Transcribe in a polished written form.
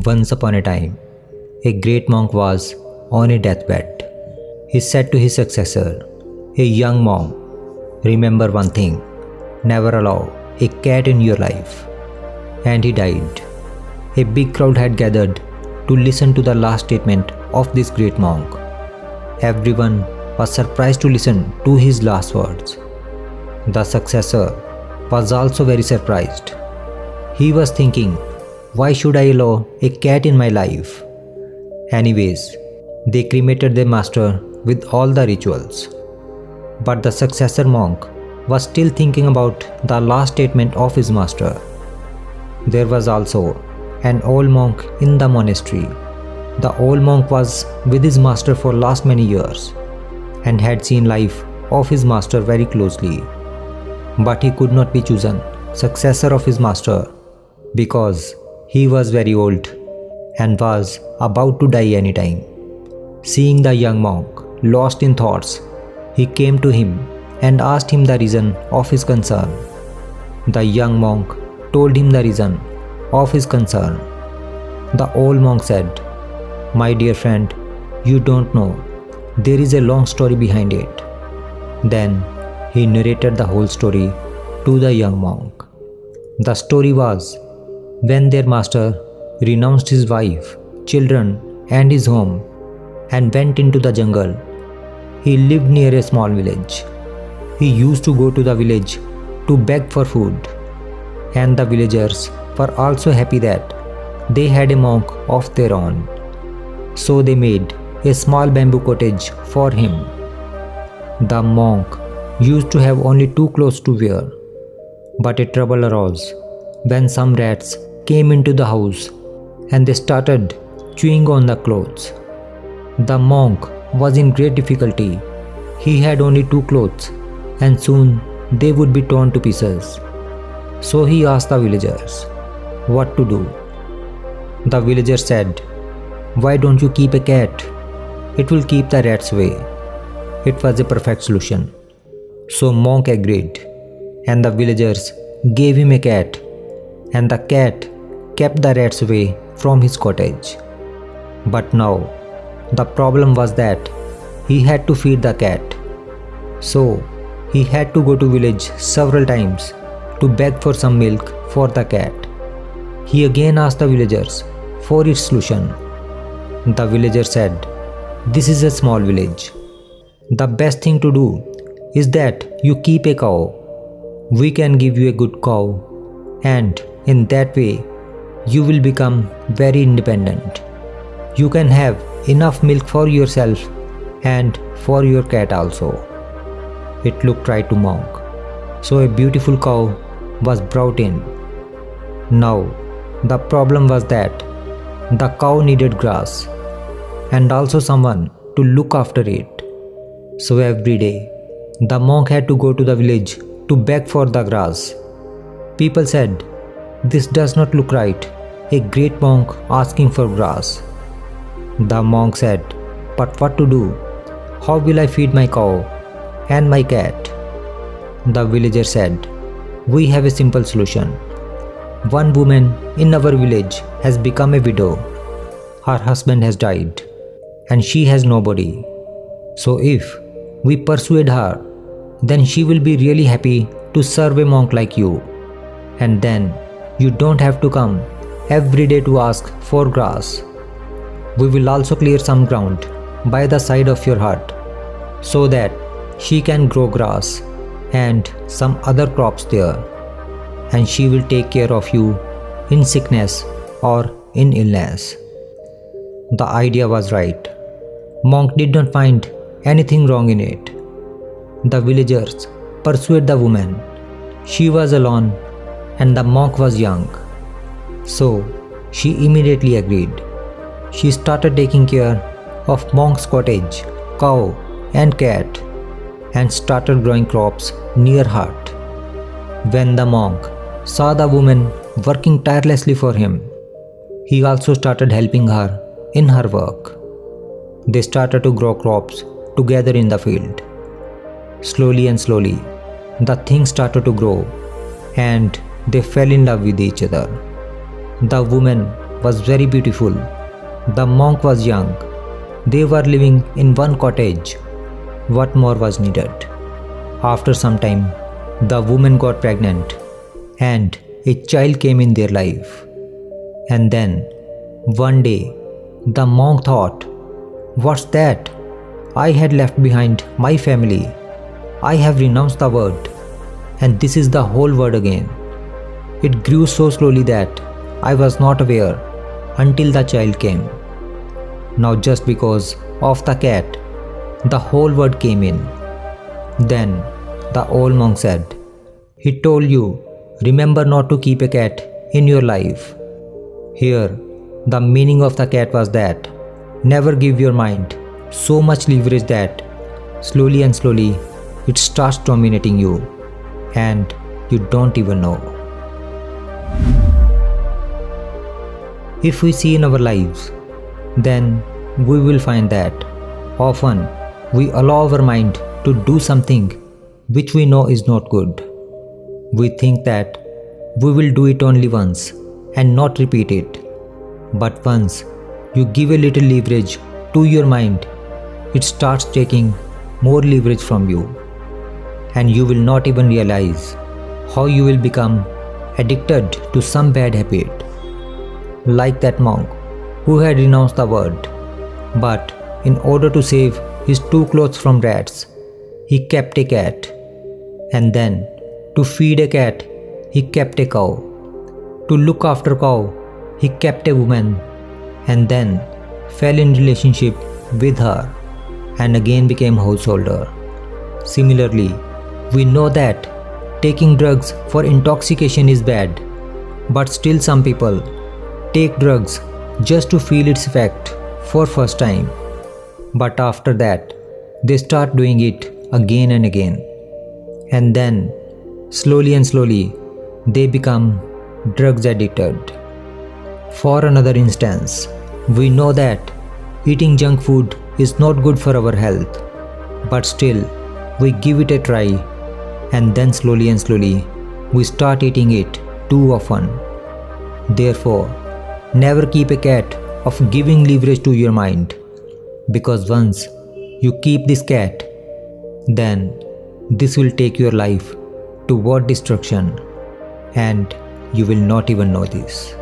Once upon a time, a great monk was on a deathbed. He said to his successor, a young monk, remember one thing, never allow a cat in your life. And he died. A big crowd had gathered to listen to the last statement of this great monk. Everyone was surprised to listen to his last words. The successor was also very surprised. He was thinking, why should I allow a cat in my life? Anyways, they cremated their master with all the rituals. But the successor monk was still thinking about the last statement of his master. There was also an old monk in the monastery. The old monk was with his master for last many years and had seen life of his master very closely. But he could not be chosen successor of his master because he was very old and was about to die anytime. Seeing the young monk lost in thoughts, he came to him and asked him the reason of his concern. The young monk told him the reason of his concern. The old monk said, my dear friend, you don't know. There is a long story behind it. Then he narrated the whole story to the young monk. The story was, when their master renounced his wife, children, and his home and went into the jungle, he lived near a small village. He used to go to the village to beg for food, and the villagers were also happy that they had a monk of their own. So they made a small bamboo cottage for him. The monk used to have only 2 clothes to wear, but a trouble arose when some rats came into the house and they started chewing on the clothes. The monk was in great difficulty. He had only 2 clothes and soon they would be torn to pieces. So he asked the villagers what to do. The villagers said, why don't you keep a cat? It will keep the rats away. It was a perfect solution. So monk agreed and the villagers gave him a cat, and the cat kept the rats away from his cottage. But now the problem was that he had to feed the cat. So he had to go to village several times to beg for some milk for the cat. He again asked the villagers for its solution. The villagers said, this is a small village. The best thing to do is that you keep a cow. We can give you a good cow, and in that way you will become very independent. You can have enough milk for yourself and for your cat also. It looked right to monk. So a beautiful cow was brought in. Now the problem was that the cow needed grass and also someone to look after it. So every day the monk had to go to the village to beg for the grass. People said, this does not look right, a great monk asking for grass. The monk said, but what to do? How will I feed my cow and my cat? The villager said, we have a simple solution. One woman in our village has become a widow. Her husband has died and she has nobody. So if we persuade her, then she will be really happy to serve a monk like you. And then you don't have to come every day to ask for grass. We will also clear some ground by the side of your hut so that she can grow grass and some other crops there, and she will take care of you in sickness or in illness. The idea was right. Monk did not find anything wrong in it. The villagers pursued the woman. She was alone and the monk was young. So she immediately agreed. She started taking care of monk's cottage, cow and cat, and started growing crops near hut. When the monk saw the woman working tirelessly for him, he also started helping her in her work. They started to grow crops together in the field. Slowly and slowly, the things started to grow and they fell in love with each other. The woman was very beautiful. The monk was young. They were living in one cottage. What more was needed? After some time, the woman got pregnant and a child came in their life. And then, one day, the monk thought, "What's that? I had left behind my family. I have renounced the world, and this is the whole world again." It grew so slowly that I was not aware until the child came. Now, just because of the cat, the whole world came in. Then the old monk said, "He told you, remember not to keep a cat in your life." Here, the meaning of the cat was that never give your mind so much leverage that slowly and slowly it starts dominating you and you don't even know. If we see in our lives, then we will find that often we allow our mind to do something which we know is not good. We think that we will do it only once and not repeat it. But once you give a little leverage to your mind, it starts taking more leverage from you. And you will not even realize how you will become addicted to some bad habit. Like that monk who had renounced the world, but in order to save his 2 clothes from rats, he kept a cat. And then to feed a cat, he kept a cow. To look after cow, he kept a woman, and then fell in relationship with her and again became householder. Similarly, we know that taking drugs for intoxication is bad, but still some people take drugs just to feel its effect for first time. But after that, they start doing it again and again. And then, slowly and slowly, they become drugs addicted. For another instance, we know that eating junk food is not good for our health, but still, we give it a try, and then slowly and slowly, we start eating it too often. Therefore, never keep a cat of giving leverage to your mind, because once you keep this cat, then this will take your life toward destruction, and you will not even know this.